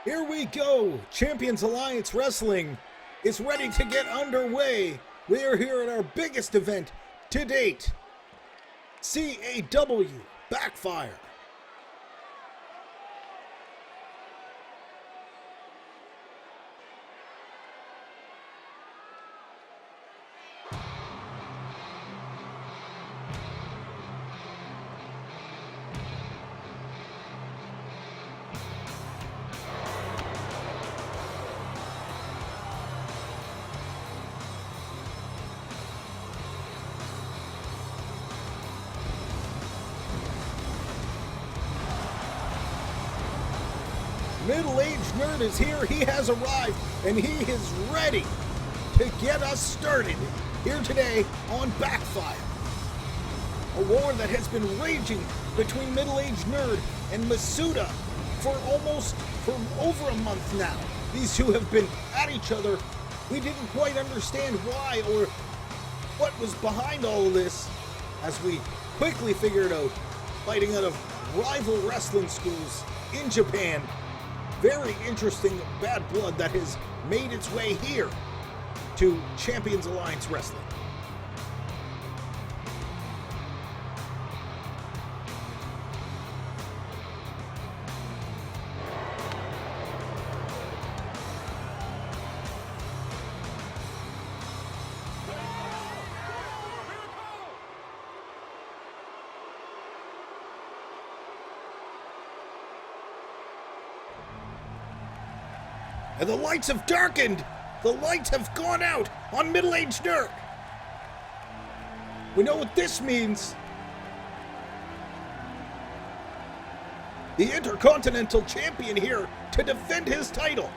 Here we go! Champions Alliance Wrestling is ready to get underway. We are here at our biggest event to date. CAW Backfire. Middle-aged nerd is here. He has arrived, and he is ready to get us started here today on Backfire. A war that has been raging between middle-aged nerd and Masuda for over a month now. These two have been at each other. We didn't quite understand why or what was behind all of this, as we quickly figured out, fighting out of rival wrestling schools in Japan. Very interesting bad blood that has made its way here to Champions Alliance Wrestling. And the lights have darkened! The lights have gone out on middle-aged nerd! We know what this means. The Intercontinental Champion here to defend his title.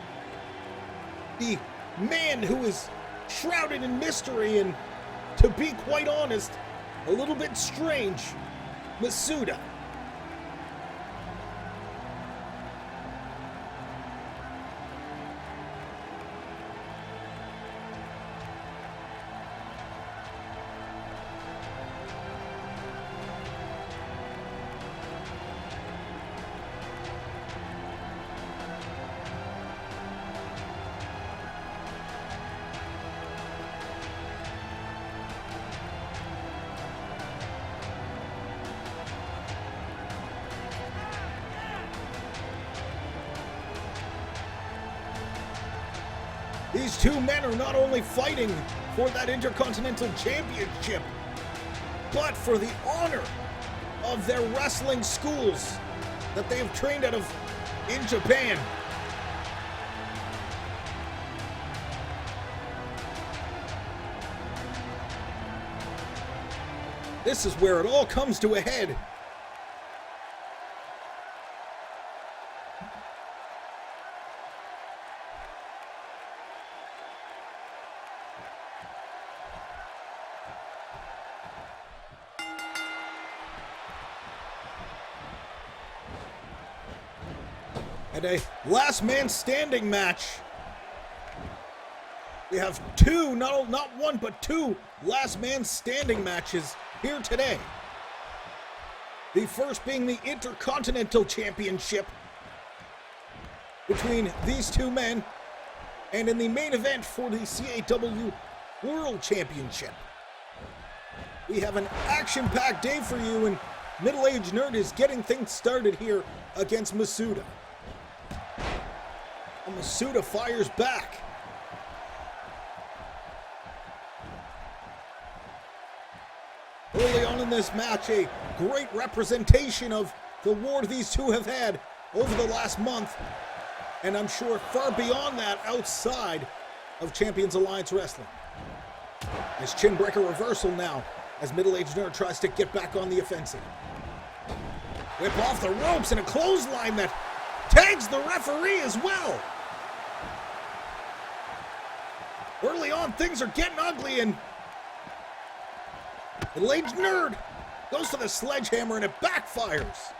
The man who is shrouded in mystery and, to be quite honest, a little bit strange, Masuda. These two men are not only fighting for that Intercontinental Championship, but for the honor of their wrestling schools that they have trained out of in Japan. This is where it all comes to a head. And a last man standing match. We have two, not one, but two last man standing matches here today. The first being the Intercontinental Championship between these two men, and in the main event for the CAW World Championship. We have an action-packed day for you, and middle-aged nerd is getting things started here against Masuda. Masuda fires back. Early on in this match, a great representation of the war these two have had over the last month, and I'm sure far beyond that outside of Champions Alliance Wrestling. This chin breaker reversal now as middle-aged nerd tries to get back on the offensive. Whip off the ropes and a clothesline that tags the referee as well. Early on, things are getting ugly, and middle-aged nerd goes to the sledgehammer, and it backfires.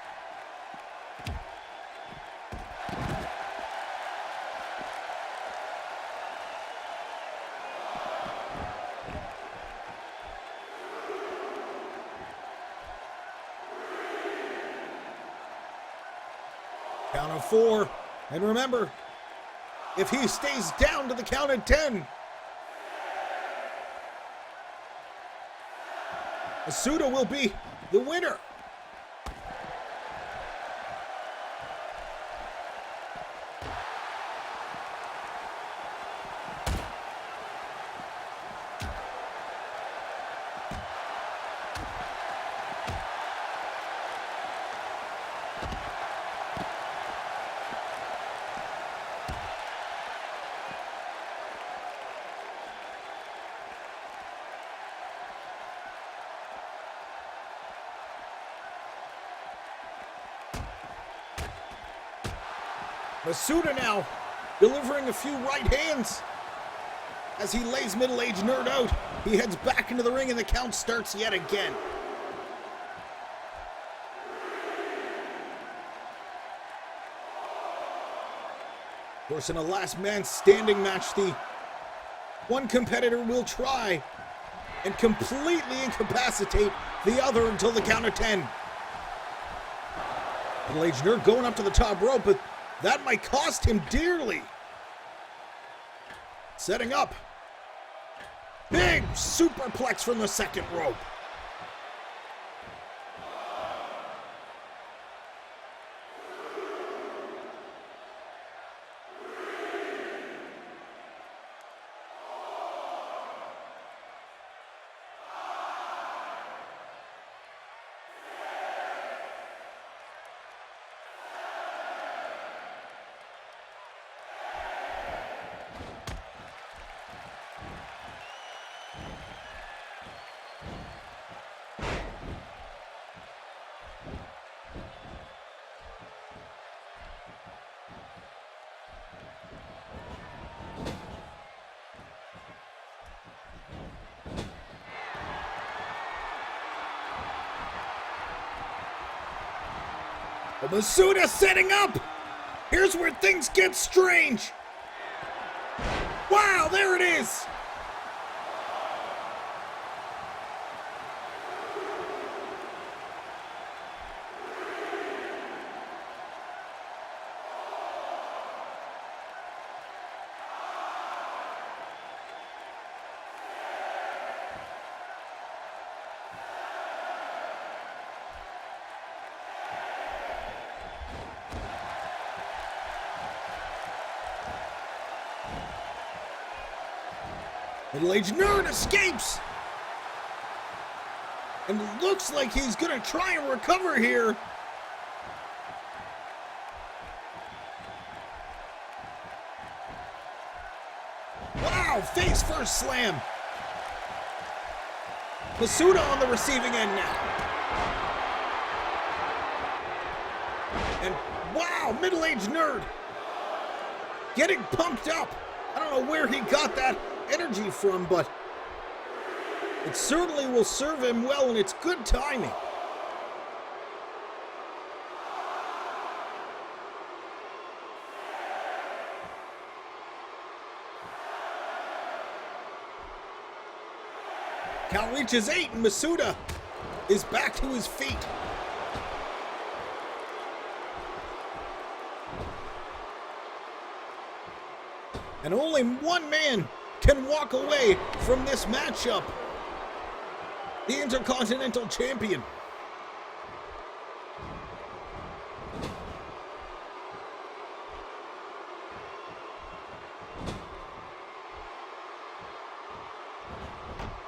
Count of 4. And remember, if he stays down to the count of 10, Masuda will be the winner. Masuda now delivering a few right hands as he lays middle-aged nerd out. He heads back into the ring and the count starts yet again. Of course, in a last man standing match, the one competitor will try and completely incapacitate the other until the count of 10. Middle-aged nerd going up to the top rope, but that might cost him dearly. Setting up. Big superplex from the second rope. Masuda setting up! Here's where things get strange! Wow, there it is! Middle-aged nerd escapes! And it looks like he's gonna try and recover here. Wow, face first slam. Masuda on the receiving end now. And wow, middle-aged nerd getting pumped up. I don't know where he got that energy from, but it certainly will serve him well, and it's good timing. Count reaches 8, and Masuda is back to his feet. And only one man can walk away from this matchup. The Intercontinental Champion.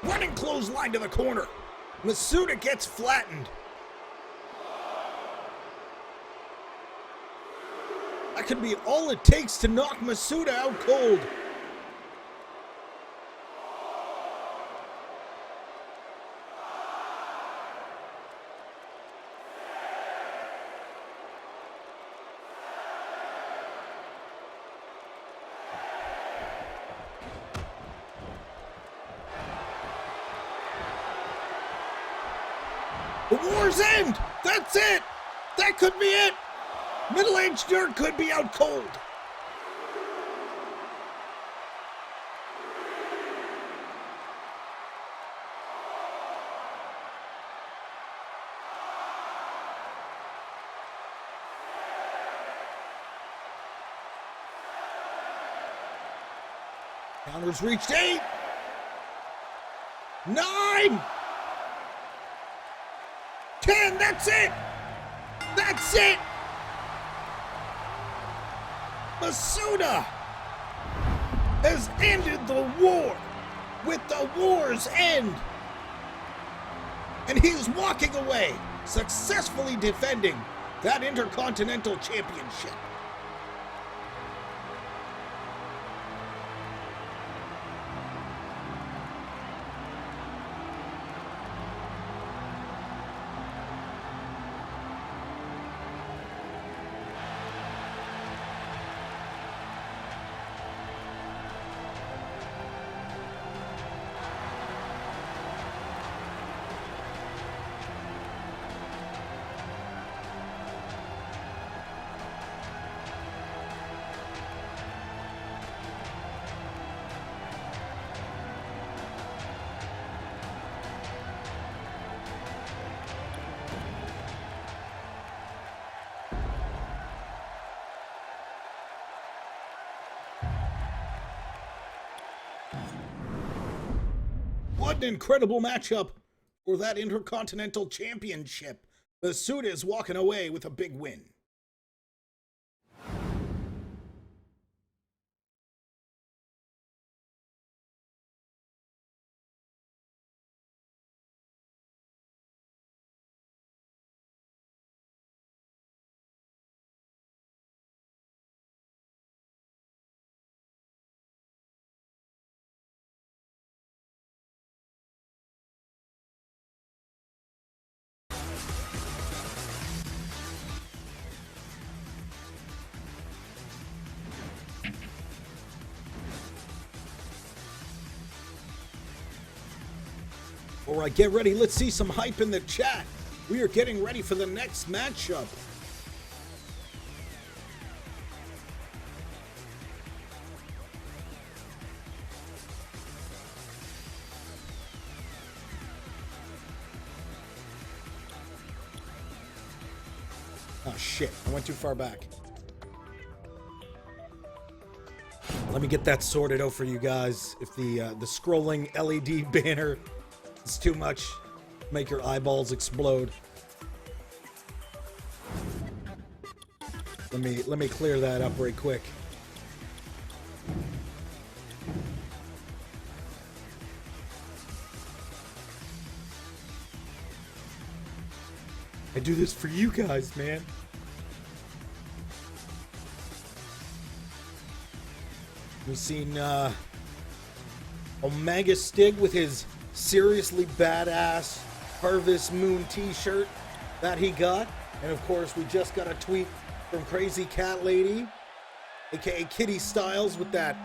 Running clothesline to the corner. Masuda gets flattened. That could be all it takes to knock Masuda out cold. The war's end! That's it! That could be it! Middle-aged nerd could be out cold. Counters reached 8. 9. 10. That's it. That's it. Masuda has ended the war with the war's end. And he's walking away, successfully defending that Intercontinental Championship. What an incredible matchup for that Intercontinental Championship. Masuda is walking away with a big win. All right, get ready. Let's see some hype in the chat. We are getting ready for the next matchup. Oh shit, I went too far back. Let me get that sorted out for you guys. If the scrolling LED banner is too much, make your eyeballs explode. Let me clear that up right quick. I do this for you guys, man. We've seen Omega Stig with his seriously badass Harvest Moon t-shirt that he got. And of course, we just got a tweet from Crazy Cat Lady, aka Kitty Styles, with that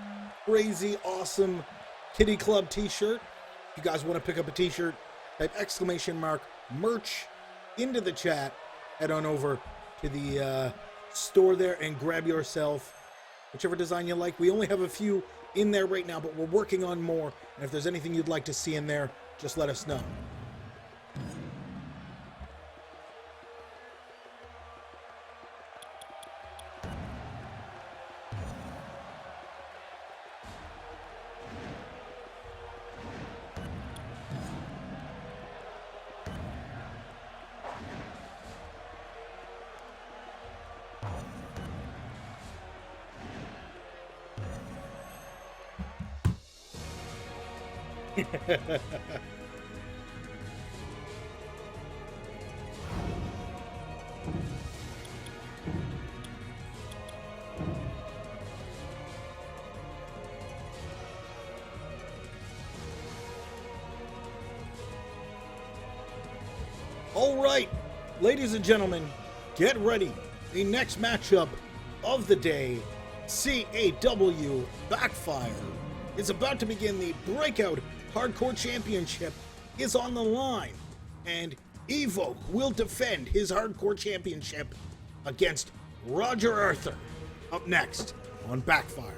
crazy awesome Kitty Club t-shirt. If you guys want to pick up a t-shirt, type !merch into the chat. Head on over to the store there and grab yourself whichever design you like. We only have a few in there right now, but we're working on more. And if there's anything you'd like to see in there, just let us know. All right, ladies and gentlemen, get ready. The next matchup of the day, CAW Backfire, is about to begin. The Breakout Hardcore Championship is on the line, and Evo will defend his Hardcore Championship against Roger Arthur. Up next on Backfire.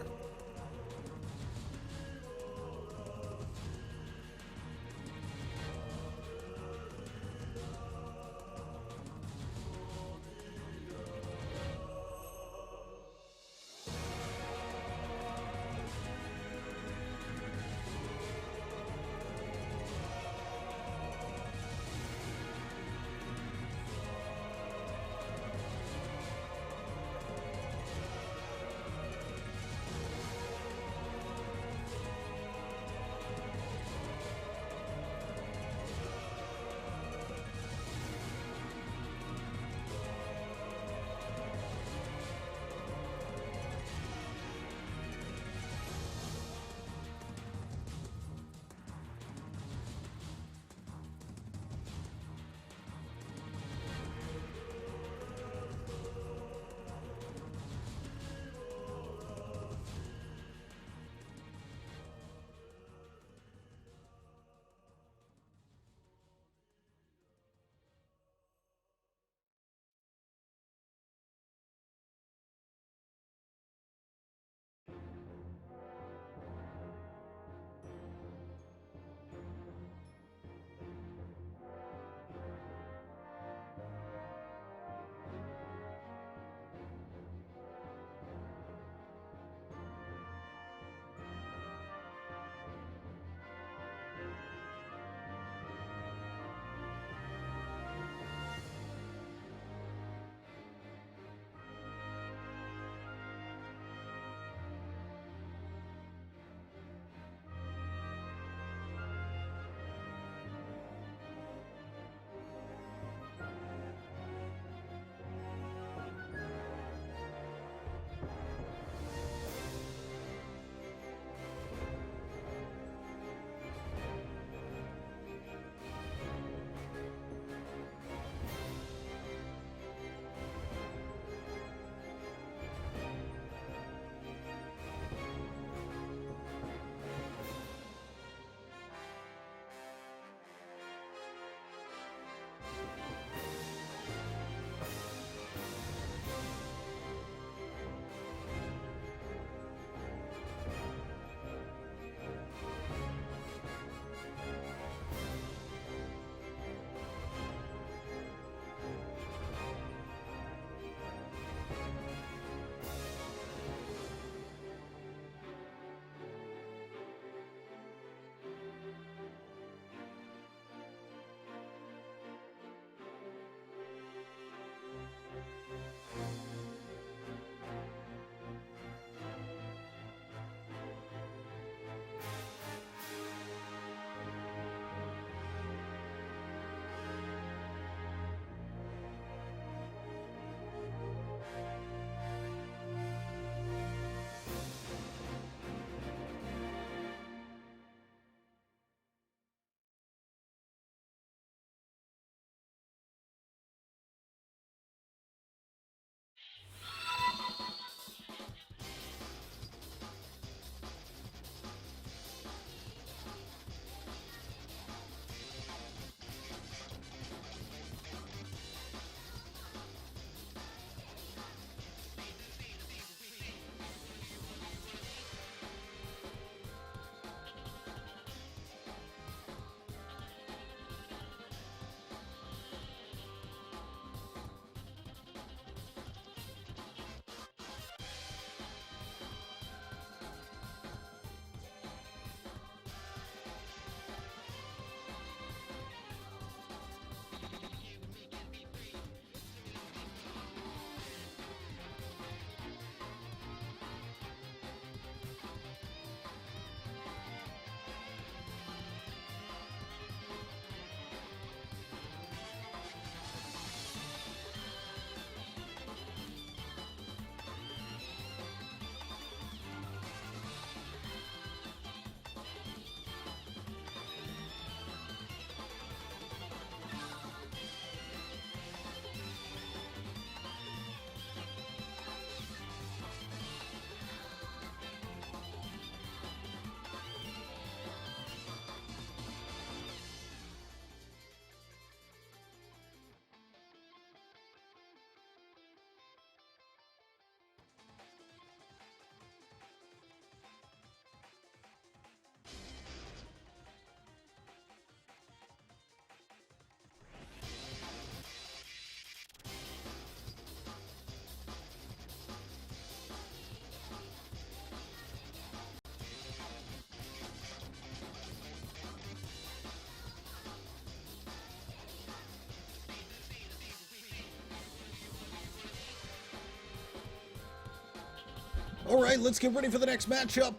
All right, let's get ready for the next matchup.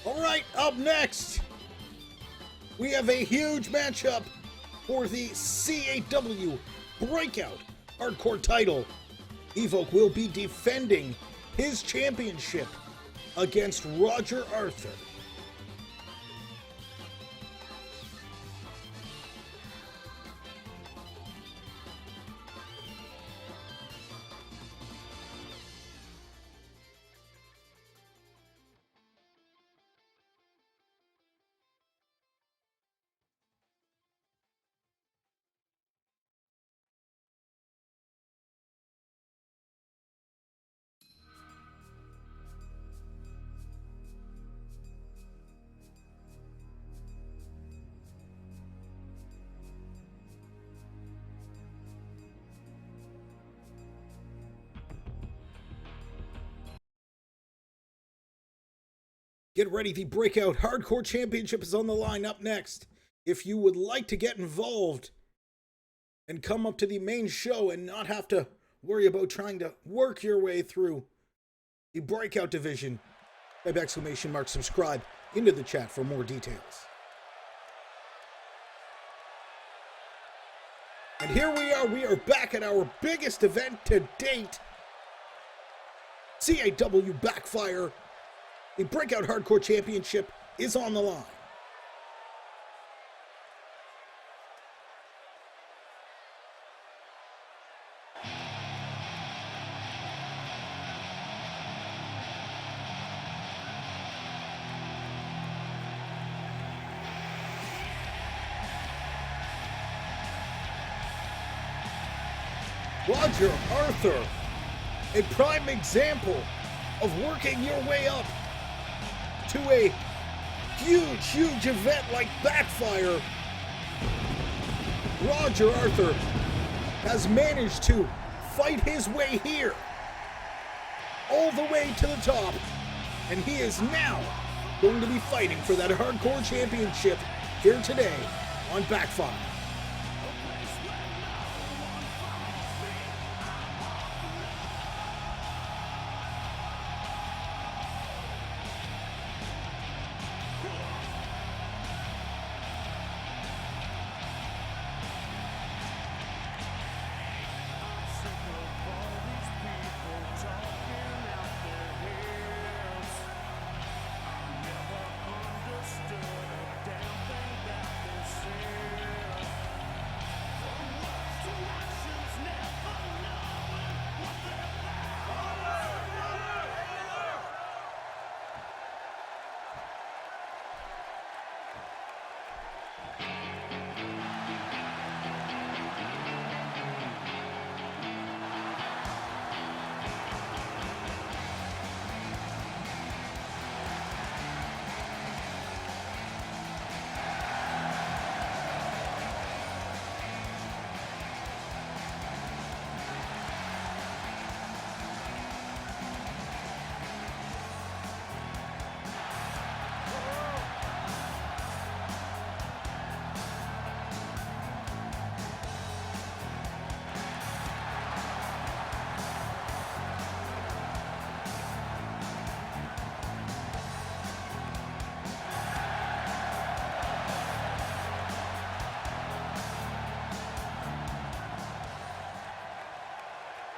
All right, up next, we have a huge matchup for the CAW Breakout Hardcore title. Evoke will be defending his championship against Roger Arthur. Get ready, the Breakout Hardcore Championship is on the line up next. If you would like to get involved and come up to the main show and not have to worry about trying to work your way through the Breakout division, type exclamation mark subscribe into the chat for more details. And here we are back at our biggest event to date, CAW BACKFIRE. The Breakout Hardcore Championship is on the line. Roger Arthur, a prime example of working your way up to a huge event like BACKFIRE. Roger Arthur has managed to fight his way here, all the way to the top, and he is now going to be fighting for that Hardcore Championship here today on BACKFIRE.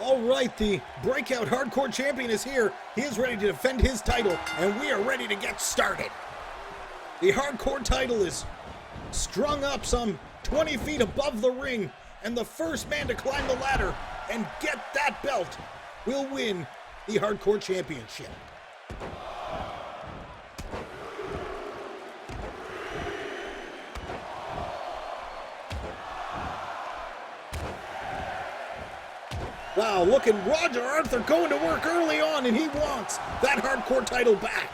All right, the Breakout Hardcore Champion is here. He is ready to defend his title, and we are ready to get started. The Hardcore title is strung up some 20 feet above the ring, and the first man to climb the ladder and get that belt will win the Hardcore Championship. Wow, look at Roger Arthur going to work early on, and he wants that hardcore title back.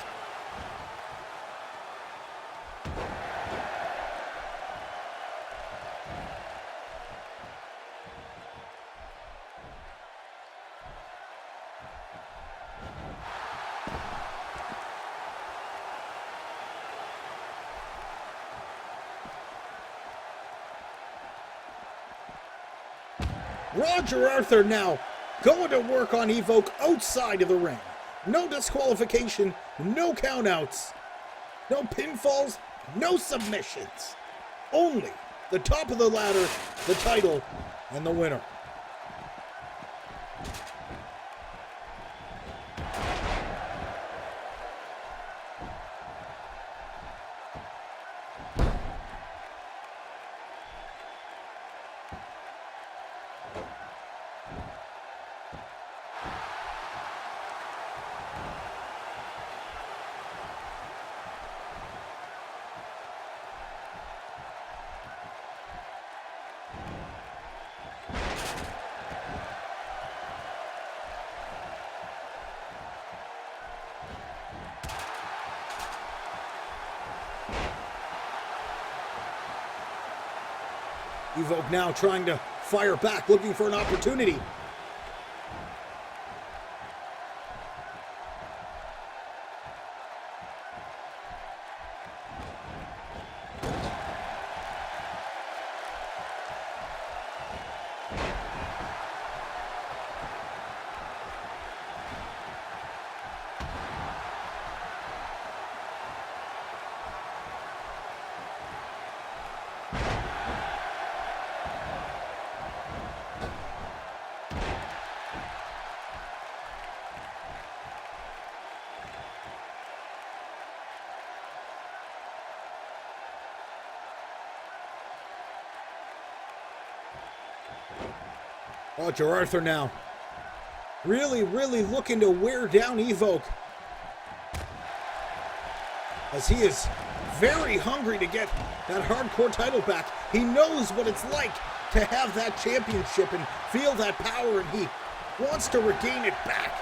Roger Arthur now going to work on Evoke outside of the ring. No disqualification, no countouts, no pinfalls, no submissions. Only the top of the ladder, the title, and the winner. Evoke now trying to fire back, looking for an opportunity. Roger Arthur now really looking to wear down Evoke, as he is very hungry to get that hardcore title back. He knows what it's like to have that championship and feel that power, and he wants to regain it back.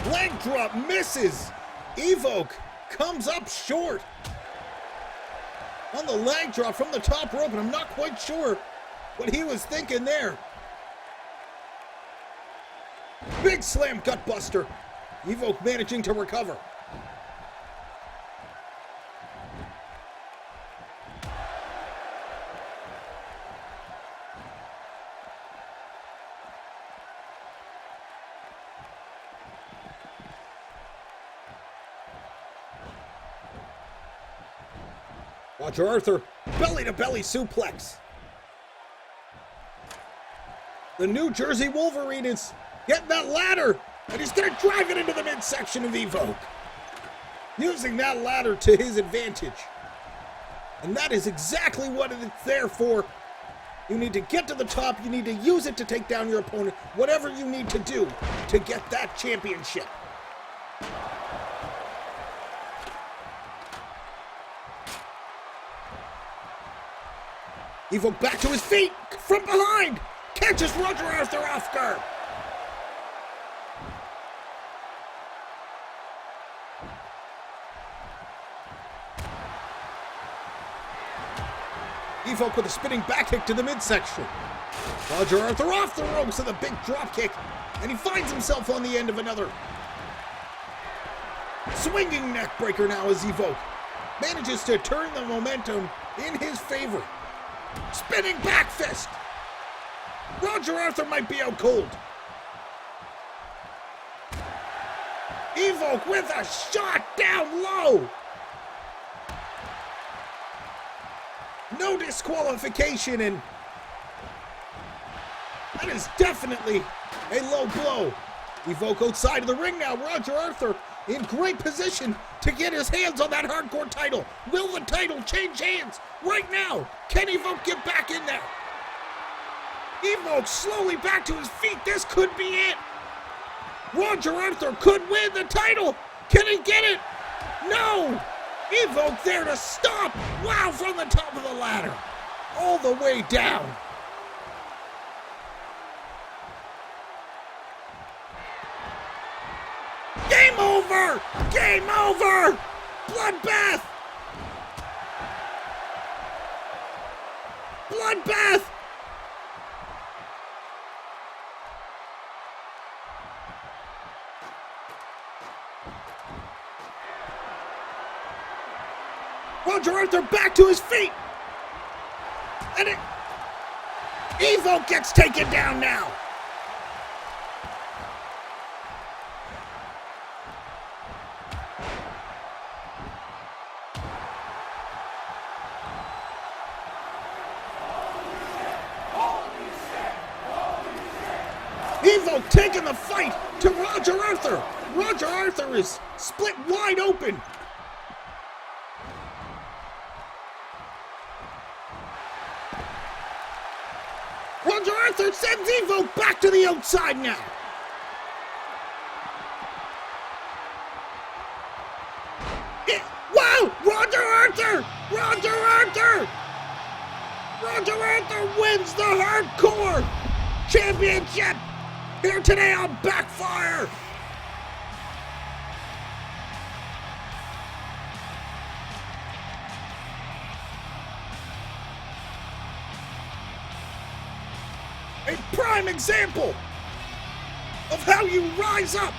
Leg drop misses. Evoke comes up short on the leg drop from the top rope, and I'm not quite sure what he was thinking there. Big slam gut buster. Evoke managing to recover. Roger Arthur, belly-to-belly suplex. The New Jersey Wolverine is getting that ladder, and he's going to drive it into the midsection of Evoke, using that ladder to his advantage. And that is exactly what it's there for. You need to get to the top, you need to use it to take down your opponent, whatever you need to do to get that championship. Evoke back to his feet, from behind, catches Roger Arthur off guard. Evoke with a spinning back kick to the midsection. Roger Arthur off the ropes with a big drop kick, and he finds himself on the end of another swinging neck breaker now as Evoke manages to turn the momentum in his favor. Spinning back fist. Roger Arthur might be out cold. Evoke with a shot down low. No disqualification, and that is definitely a low blow. Evoke outside of the ring now. Roger Arthur in great position to get his hands on that hardcore title. Will the title change hands right now? Can Evoke get back in there? Evo slowly back to his feet. This could be it. Roger Arthur could win the title. Can he get it? No. Evo there to stop. Wow, from the top of the ladder. All the way down. Game over! Game over! Bloodbath! Bloodbath! Roger Arthur back to his feet! And Evo gets taken down now! Evo taking the fight to Roger Arthur. Roger Arthur is split wide open. Roger Arthur sends Evo back to the outside now. Wow! Roger Arthur! Roger Arthur! Roger Arthur wins the Hardcore Championship! Here today on BACKFIRE! A prime example of how you rise up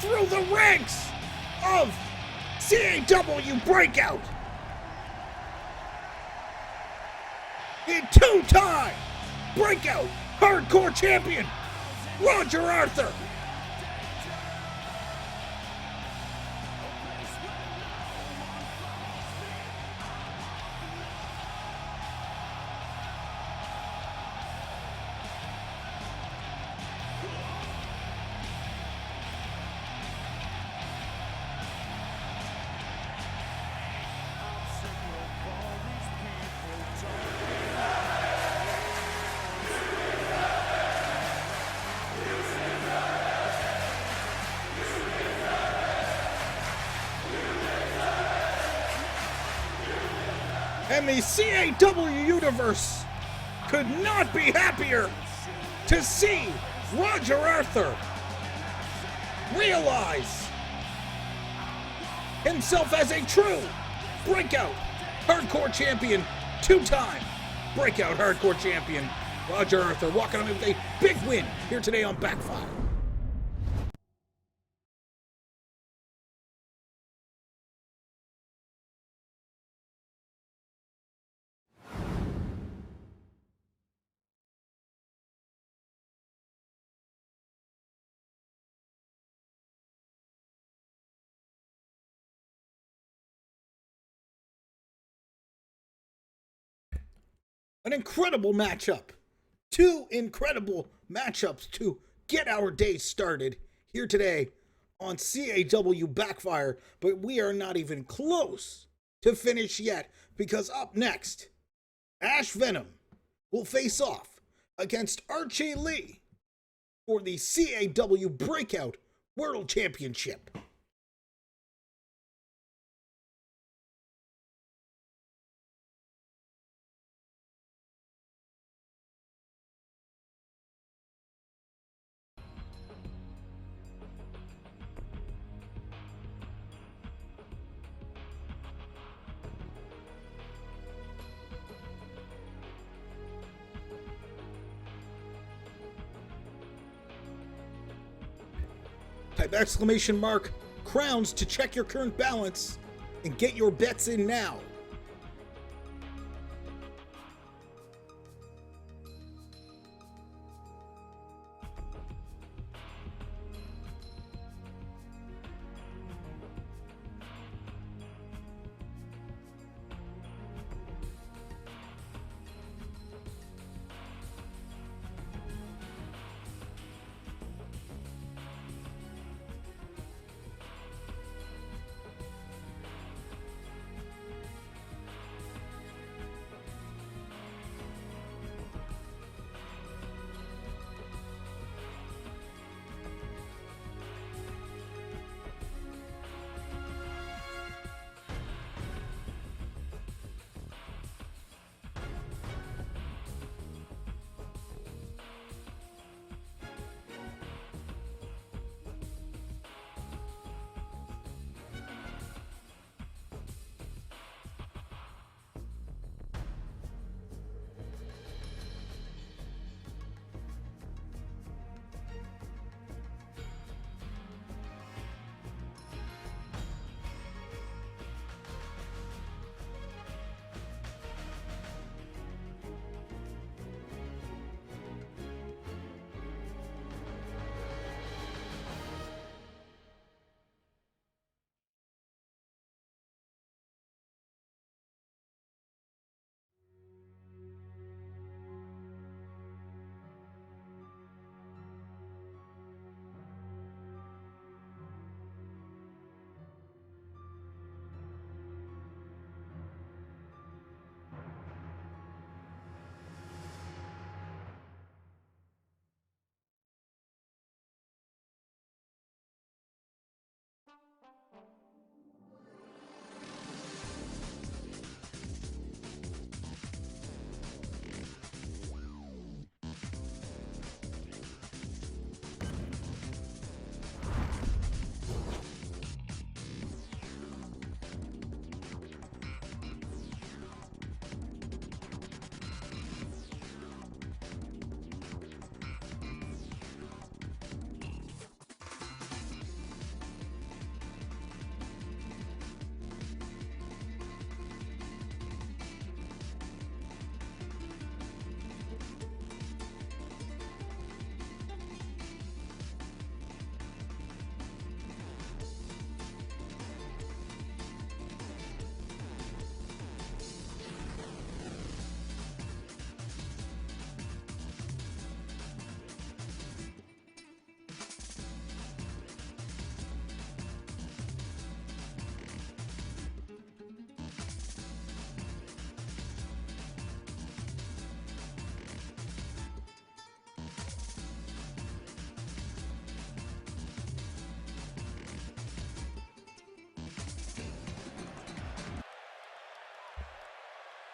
through the ranks of CAW Breakout. The two-time Breakout Hardcore Champion, Roger Arthur. And the CAW universe could not be happier to see Roger Arthur realize himself as a true Breakout Hardcore Champion, two-time Breakout Hardcore Champion. Roger Arthur walking on with a big win here today on BACKFIRE. An incredible matchup. Two incredible matchups to get our day started here today on CAW BACKFIRE, but we are not even close to finish yet, because up next, Ash Venom will face off against Archie Lee for the CAW Breakout World Championship. Type ! crowns to check your current balance and get your bets in now.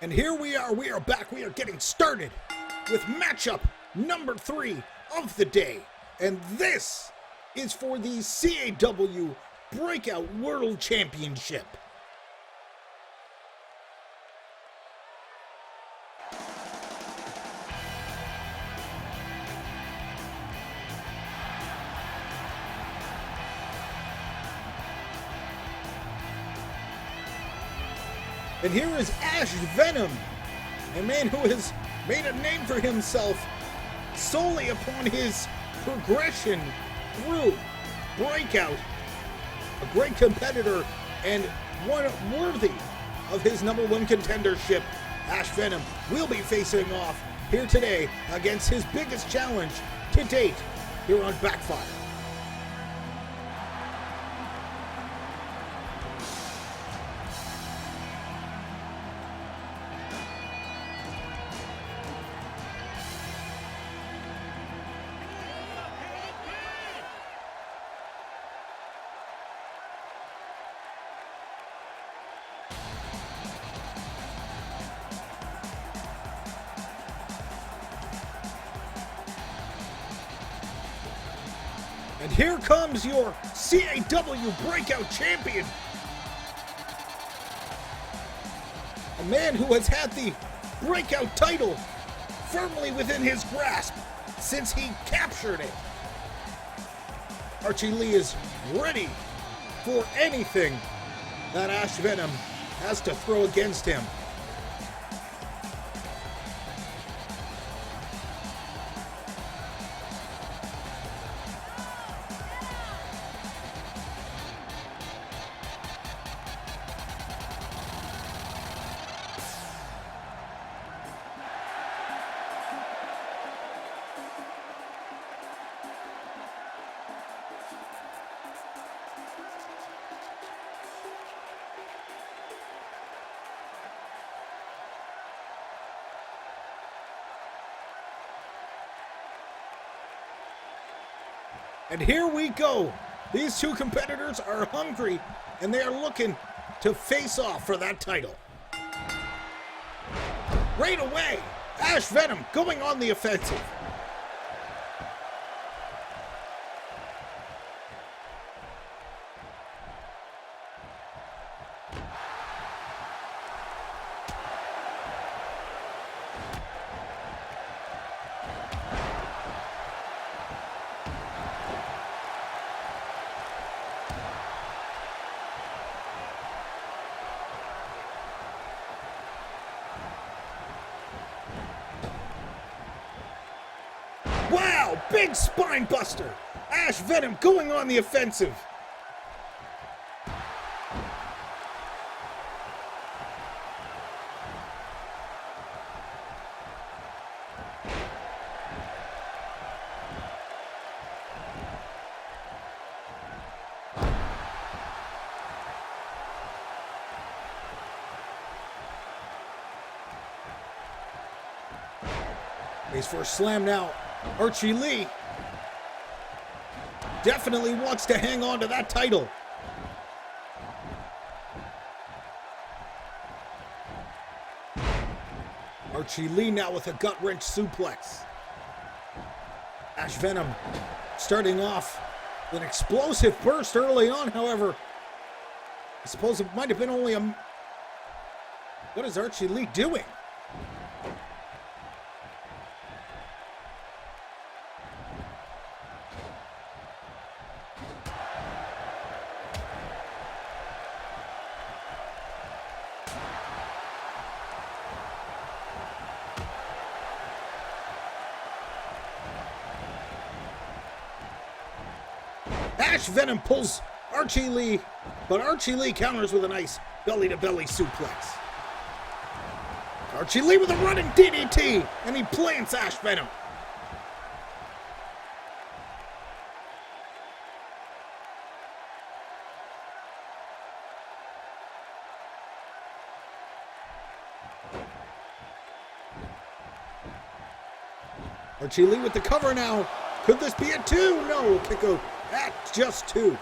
And here we are back. We are getting started with matchup number 3 of the day. And this is for the CAW Breakout World Championship. And here is Ash Venom, a man who has made a name for himself solely upon his progression through Breakout. A great competitor and one worthy of his #1 contendership. Ash Venom will be facing off here today against his biggest challenge to date here on BACKFIRE. And here comes your CAW Breakout Champion. A man who has had the Breakout title firmly within his grasp since he captured it. Archie Lee is ready for anything that Ash Venom has to throw against him. And here we go. These two competitors are hungry, and they are looking to face off for that title. Right away, Ash Venom going on the offensive. Wow, big spine buster. Ash Venom going on the offensive. He's for a slam now. Archie Lee definitely wants to hang on to that title. Archie Lee now with a gut-wrench suplex. Ash Venom starting off with an explosive burst early on, however. I suppose it might have been only a... What is Archie Lee doing? Ash Venom pulls Archie Lee, but Archie Lee counters with a nice belly-to-belly suplex. Archie Lee with a running DDT, and he plants Ash Venom. Archie Lee with the cover now. Could this be a 2? No, kick out at just 2.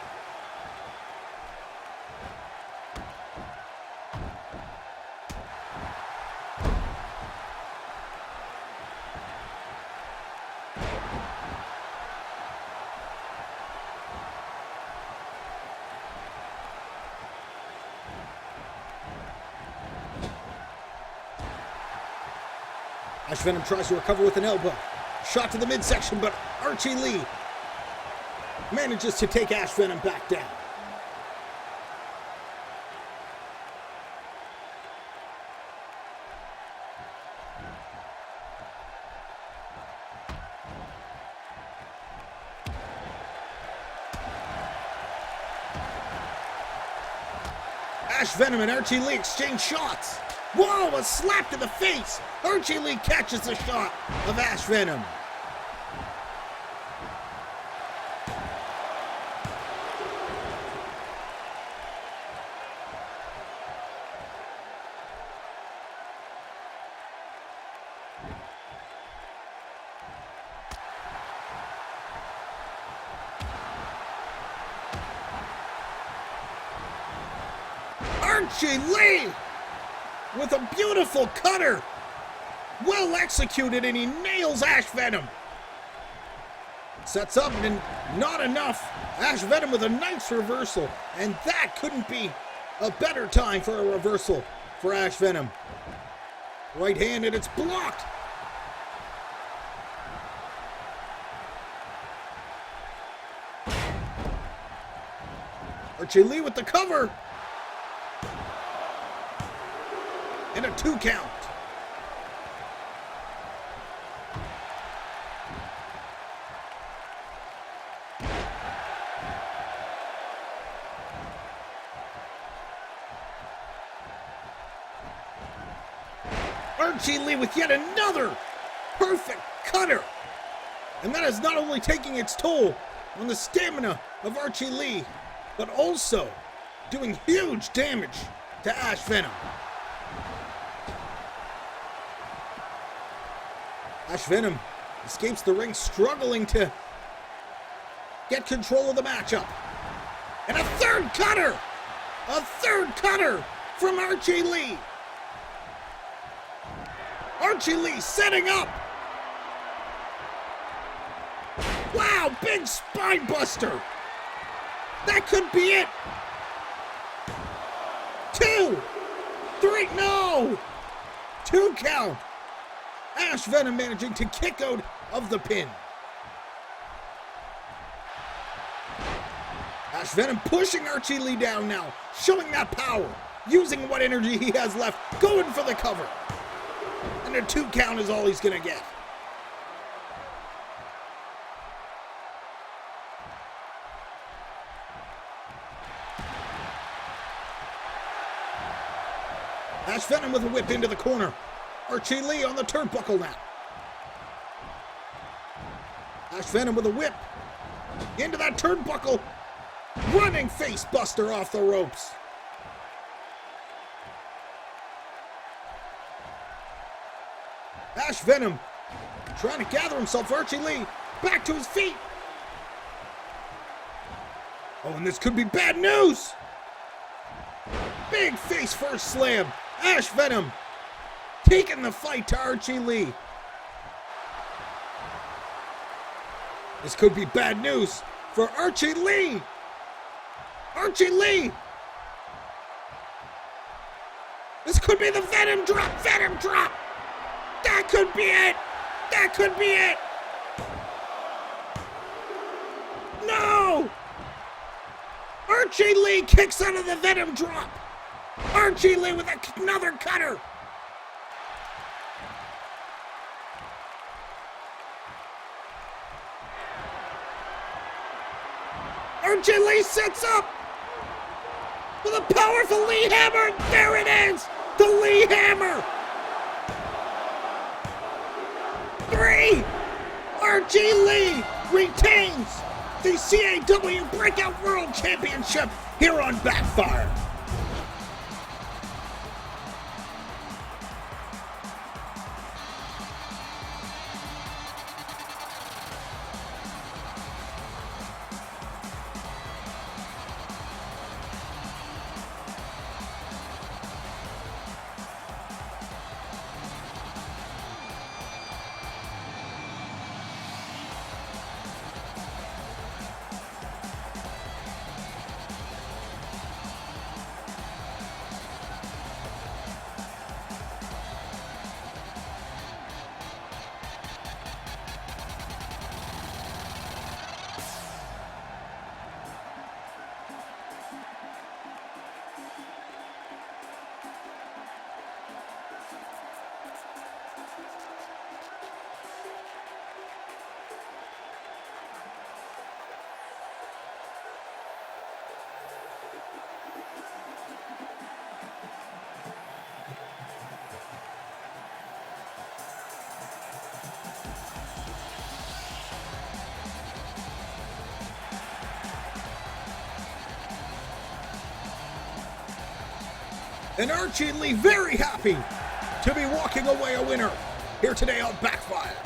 Ash Venom tries to recover with an elbow. Shot to the midsection, but Archie Lee manages to take Ash Venom back down. Ash Venom and Archie Lee exchange shots. Whoa, a slap to the face! Archie Lee catches the shot of Ash Venom. Archie Lee with a beautiful cutter. Well executed, and he nails Ash Venom. Sets up and not enough. Ash Venom with a nice reversal, and that couldn't be a better time for a reversal for Ash Venom. Right hand, and it's blocked. Archie Lee with the cover. And a 2 count. Archie Lee with yet another perfect cutter. And that is not only taking its toll on the stamina of Archie Lee, but also doing huge damage to Ash Venom. Ash Venom escapes the ring, struggling to get control of the matchup. And a third cutter! A third cutter from Archie Lee. Archie Lee setting up. Wow, big spine buster. That could be it. 2, 3, no! 2 count. Ash Venom managing to kick out of the pin. Ash Venom pushing Archie Lee down now, showing that power, using what energy he has left, going for the cover. And a 2 count is all he's gonna get. Ash Venom with a whip into the corner. Archie Lee on the turnbuckle now. Ash Venom with a whip into that turnbuckle. Running face buster off the ropes. Ash Venom trying to gather himself. Archie Lee back to his feet. Oh, and this could be bad news. Big face first slam. Ash Venom taking the fight to Archie Lee. This could be bad news for Archie Lee. Archie Lee. This could be the Venom drop. Venom drop. That could be it. That could be it. No. Archie Lee kicks out of the Venom drop. Archie Lee with another cutter. Archie Lee sets up with a powerful Lee hammer. There it is. The Lee hammer. 3. Archie Lee retains the CAW Breakout World Championship here on Backfire. And Archie Lee very happy to be walking away a winner here today on Backfire.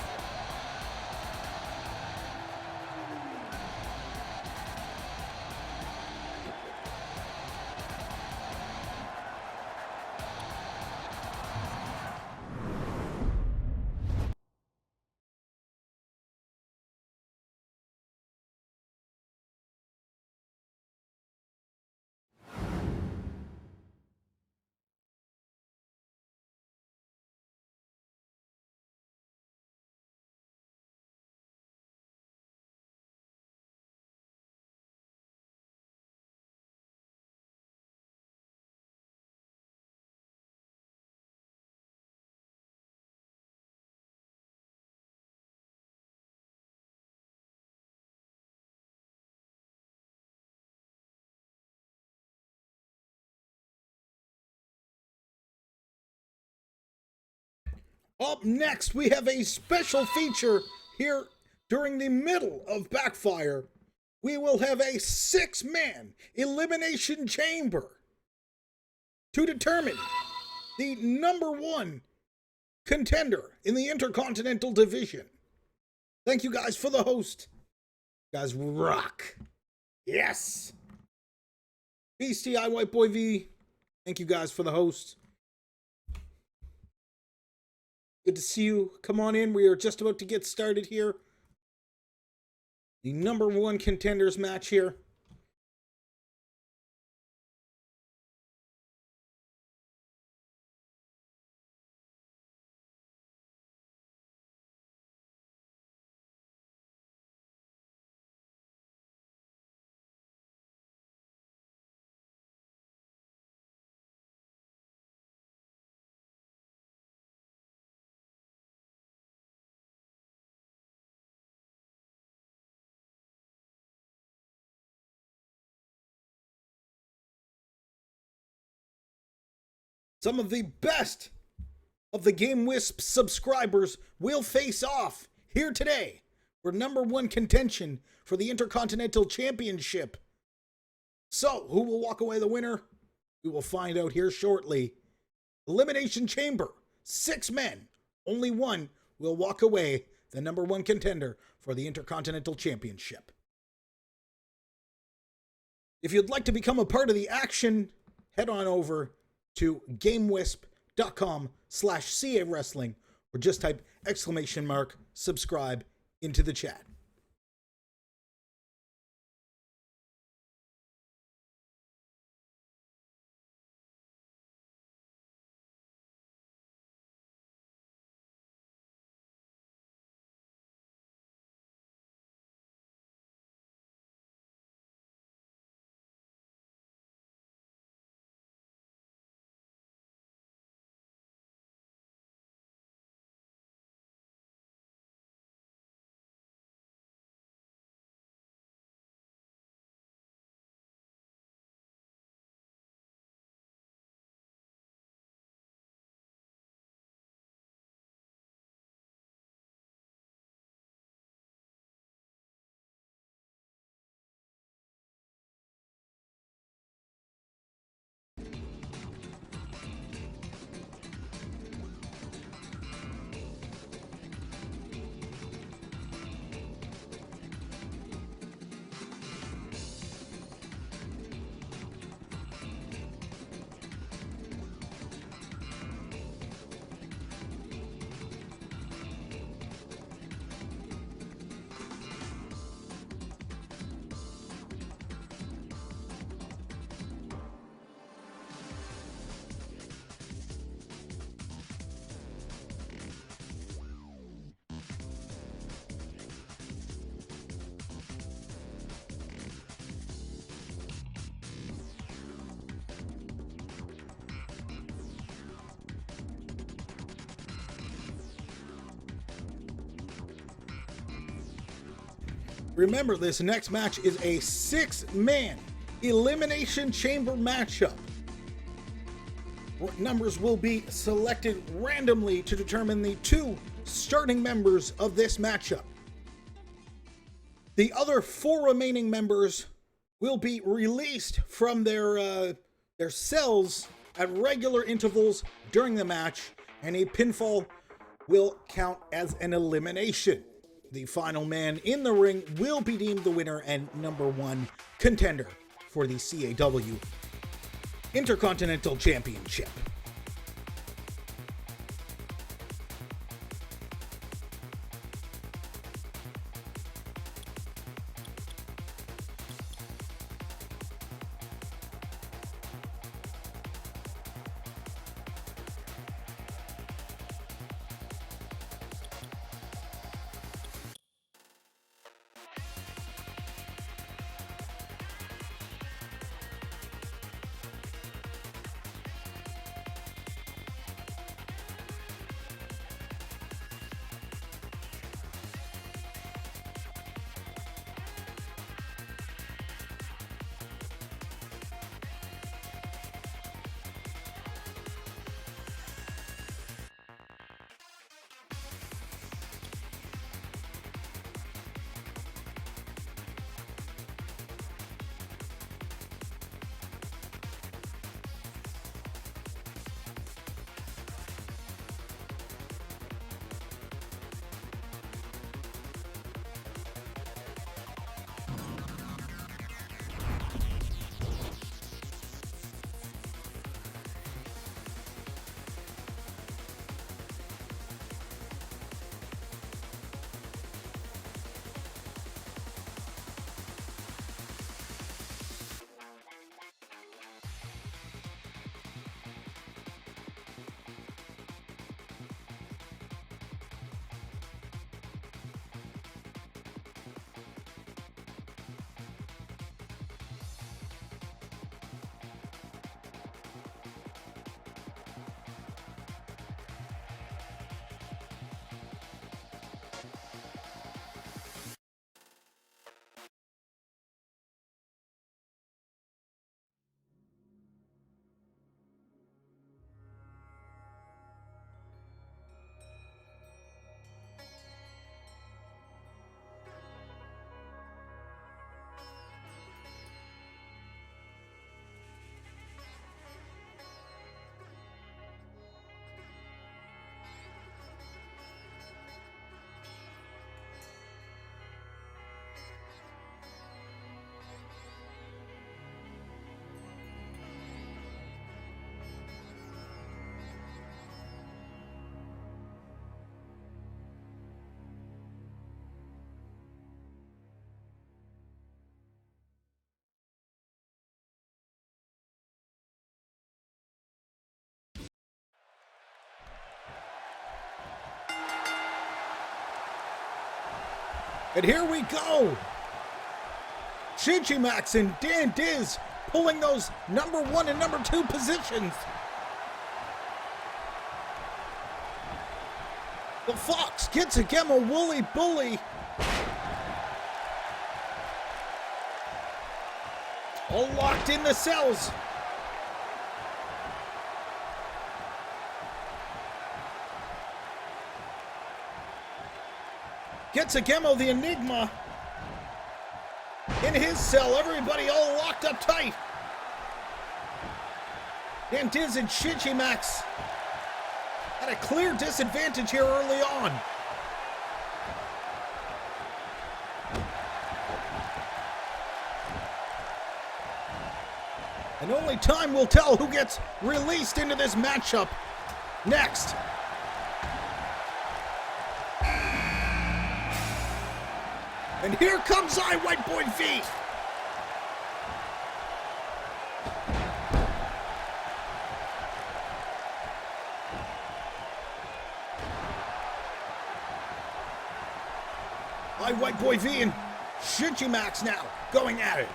Up next, we have a special feature here during the middle of Backfire. We will have a 6-man elimination chamber to determine the #1 contender in the Intercontinental Division. Thank you guys for the host. You guys rock. Yes. BSTI White Boy V. Thank you guys for the host. Good to see you. Come on in. We are just about to get started here. The #1 contenders match here. Some of the best of the Game Wisp subscribers will face off here today for #1 contention for the Intercontinental Championship. So, who will walk away the winner? We will find out here shortly. Elimination Chamber, 6 men, only one will walk away the #1 contender for the Intercontinental Championship. If you'd like to become a part of the action, head on over to GameWisp.com/CAWrestling or just type !subscribe into the chat. Remember, this next match is a 6-man elimination chamber matchup. What numbers will be selected randomly to determine the 2 starting members of this matchup. The other 4 remaining members will be released from their cells at regular intervals during the match, and a pinfall will count as an elimination. The final man in the ring will be deemed the winner and #1 contender for the CAW Intercontinental Championship. And here we go! Max and Dan Diz pulling those #1 and #2 positions. The Fox gets again a Wooly Bully. All locked in the cells. Gets a Gemo the Enigma in his cell. Everybody all locked up tight. Dan Diz and Max had a clear disadvantage here early on. And only time will tell who gets released into this matchup next. And here comes White Boy V. White Boy V and Max now going at it.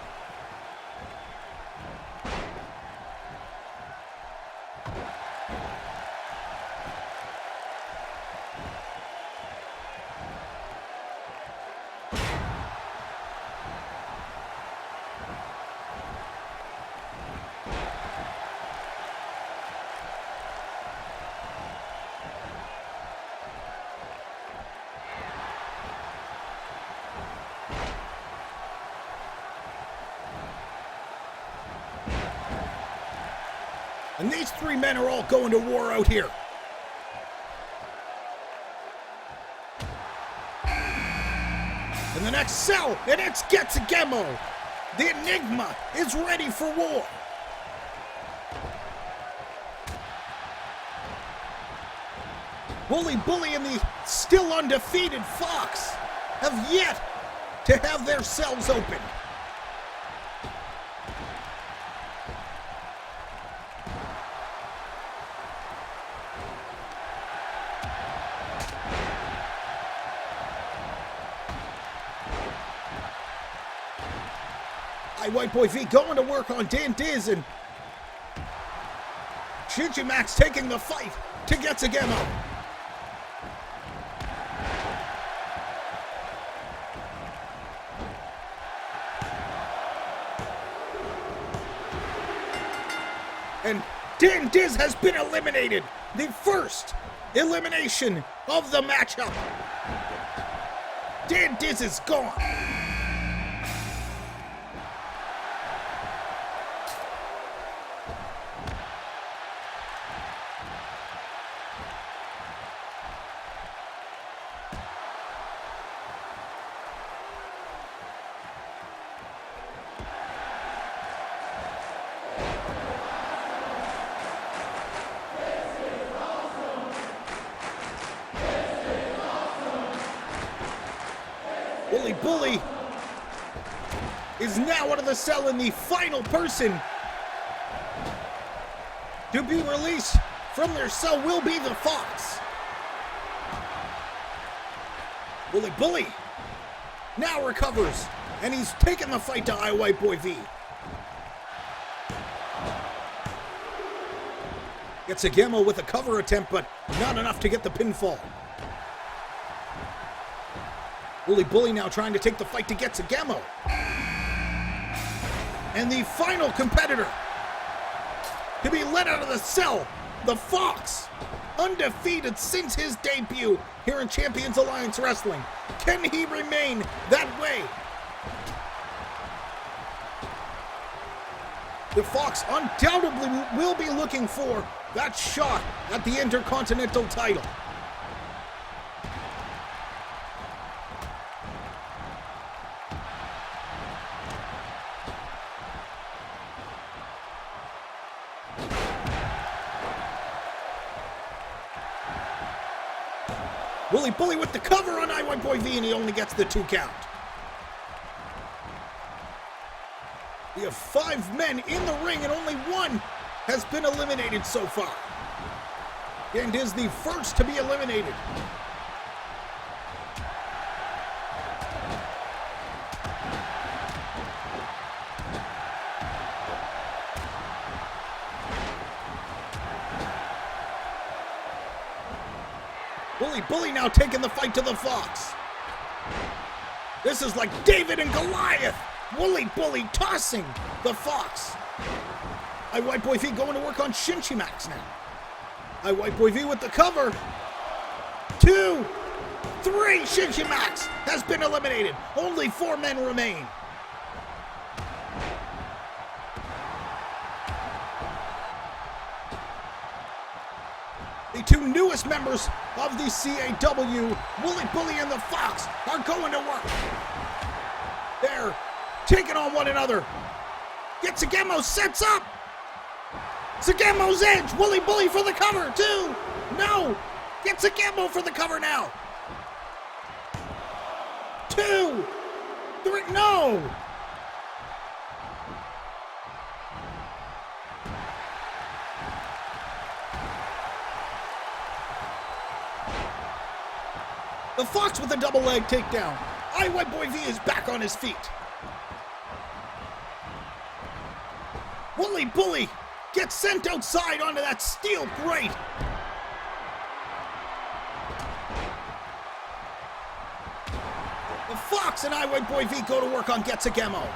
And these three men are all going to war out here. And the next cell, and it's Getsugemo. The Enigma is ready for war. Wooly Bully and the still undefeated Fox have yet to have their cells opened. White Boy V going to work on Dan Diz, and Shinji Max taking the fight to Getsugemo. And Dan Diz has been eliminated. The first elimination of the matchup. Dan Diz is gone. Wooly Bully is now out of the cell, and the final person to be released from their cell will be the Fox. Wooly Bully now recovers, and he's taking the fight to White Boy V. Getsugemo with a cover attempt, but not enough to get the pinfall. Wooly Bully now trying to take the fight to Getsugemo. And the final competitor to be let out of the cell, the Fox, undefeated since his debut here in Champions Alliance Wrestling. Can he remain that way? The Fox undoubtedly will be looking for that shot at the Intercontinental title. Wooly Bully with the cover on White Boy V, and he only gets the 2 count. We have 5 men in the ring, and only 1 has been eliminated so far. And is the first to be eliminated. Wooly Bully now taking the fight to the Fox. This is like David and Goliath. Wooly Bully tossing the Fox. White Boy V going to work on Shinji Max now. White Boy V with the cover. 2, 3. Shinji Max has been eliminated. Only 4 men remain. The 2 newest members of the CAW, Wooly Bully and the Fox, are going to work. They're taking on one another. Getsugemo sets up. Zugemo's edge. Wooly Bully for the cover. 2. No. Getsugemo for the cover now. 2, 3. No. The Fox with a double leg takedown. White Boy V is back on his feet. Wooly Bully gets sent outside onto that steel grate. The Fox and White Boy V go to work on Getsugemo.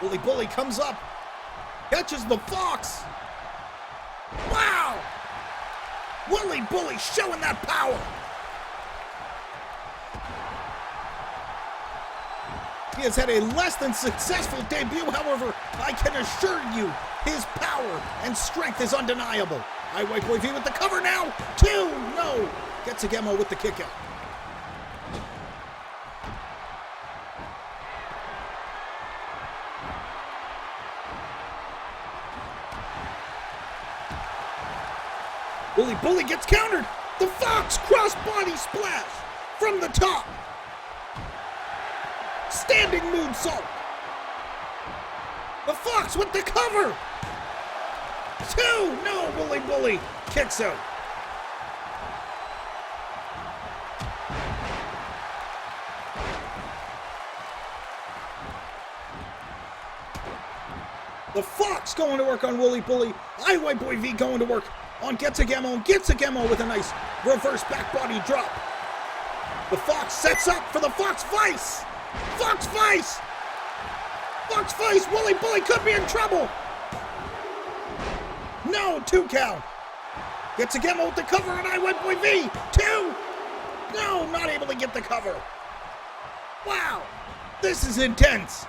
Wooly Bully comes up, catches the Fox. Wow! Wooly Bully showing that power. He has had a less than successful debut, however, I can assure you his power and strength is undeniable. White Boy V with the cover now. 2, no. Gets a Gemo with the kick out. Bully gets countered. The Fox crossbody splash from the top. Standing moonsault. The Fox with the cover. 2, no, Bully kicks out. The Fox going to work on Bully. White Boy V going to work on gets a Gemo with a nice reverse back body drop. The Fox sets up for the Fox Vice. Fox Vice! Bully could be in trouble. No, 2 count. Gets a Gemo with the cover and White Boy V. 2. No, not able to get the cover. Wow, this is intense.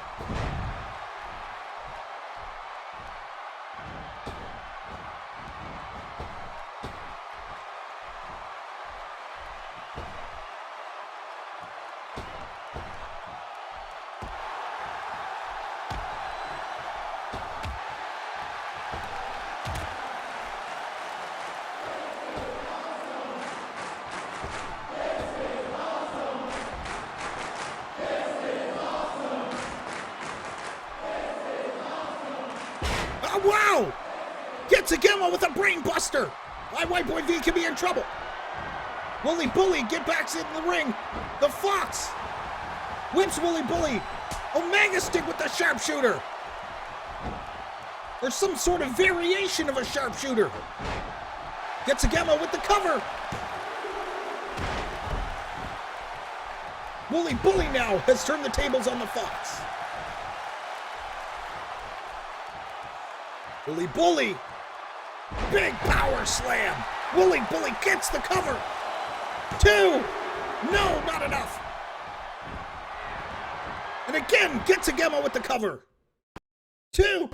Wow! Gets a Gemo with a brain buster. White Boy V can be in trouble. Bully get back in the ring. The Fox whips Bully. Omega stick with the sharpshooter. Or some sort of variation of a sharpshooter. Gets a Gemo with the cover. Bully now has turned the tables on the Fox. Bully, big power slam. Bully gets the cover. 2, no, not enough. And again, gets a Gemo with the cover. 2,